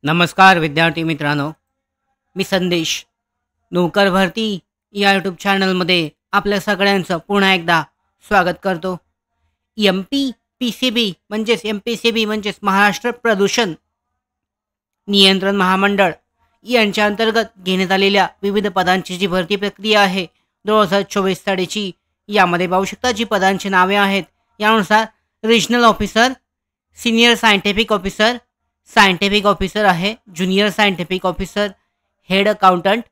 नमस्कार विद्यार्थी मित्रांनो, मी संदेश. नोकर भरती या यूट्यूब चॅनलमध्ये आपल्या सगळ्यांचं पुन्हा एकदा स्वागत करतो. MPPCB म्हणजेच MPCB म्हणजेच महाराष्ट्र प्रदूषण नियंत्रण महामंडळ यांच्या अंतर्गत घेण्यात आलेल्या विविध पदांची जी भरती प्रक्रिया आहे 2024 सालीची, यामध्ये पाहू शकता जी पदांची नावे आहेत यानुसार regional officer, senior scientific officer आहे, junior scientific officer, head accountant,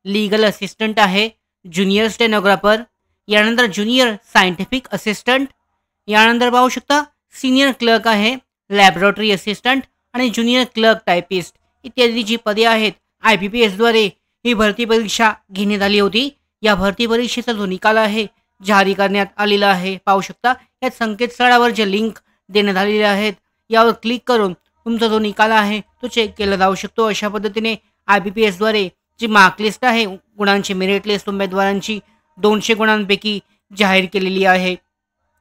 legal assistant आहे, ज्युनियर स्टेनोग्राफर, यानंतर ज्युनियर सायंटिफिक असिस्टंट, यानंतर पाहू शकता सीनियर क्लर्क आहे, लॅबोरेटरी असिस्टंट आणि ज्युनियर क्लर्क टायपिस्ट इत्यादी जी पदे आहेत IPPSद्वारे ही भरती परीक्षा घेण्यात आली होती. या भरती परीक्षेचा जो निकाल आहे जारी करण्यात आलेला आहे. पाहू शकता या संकेतस्थळावर जे लिंक देण्यात आलेले आहेत यावर क्लिक करून तुमचा जो निकाल आहे तो चेक केला जाऊ शकतो. अशा पद्धतीने IPPSद्वारे जी मार्क लिस्ट आहे, गुणांची मेरिट लिस्ट उमेदवारांची 200 गुणांपैकी जाहीर केलेली आहे.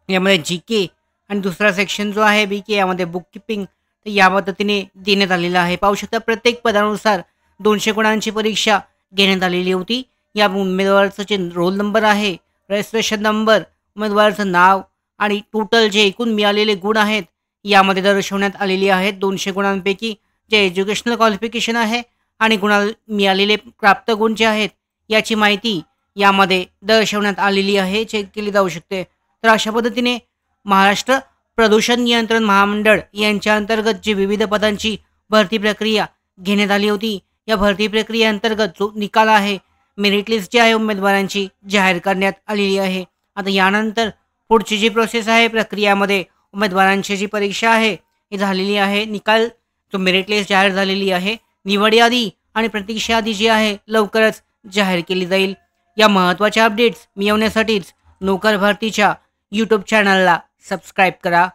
यामध्ये GK आणि दुसरा सेक्शन जो आहे BK यामध्ये बुक किपिंग तर या पद्धतीने देण्यात आलेला आहे. पाहू शकता प्रत्येक पदानुसार 200 गुणांची परीक्षा घेण्यात आलेली होती. या उमेदवाराचं जे रोल नंबर आहे, रजिस्ट्रेशन नंबर, उमेदवाराचं नाव आणि टोटल जे एकूण मिळालेले गुण आहेत यामध्ये दर्शवण्यात आलेली आहेत. 200 गुणांपैकी जे एज्युकेशनल क्वालिफिकेशन आहे आणि मिळालेले प्राप्त गुण जे आहेत याची माहिती यामध्ये दर्शवण्यात आलेली आहे, चेक केली जाऊ शकते. तर अशा पद्धतीने महाराष्ट्र प्रदूषण नियंत्रण महामंडळ यांच्या अंतर्गत जी विविध पदांची भरती प्रक्रिया घेण्यात आली होती, या भरती प्रक्रियेअंतर्गत जो निकाल आहे, मेरिट लिस्ट जी आहे उमेदवारांची जाहीर करण्यात आलेली आहे. आता यानंतर पुढची जी प्रोसेस आहे प्रक्रियामध्ये उमेदवारांची जी परीक्षा आहे ही झालेली आहे. निकाल जो मेरिट लिस्ट जाहीर झालेली आहे, निवड यादी आणि प्रतीक्षा यादी जी आहे लवकरच जाहीर केली जाईल. या महत्त्वाच्या अपडेट्स मिळवण्यासाठीच नोकर भरतीच्या यूट्यूब चॅनलला सबस्क्राईब करा.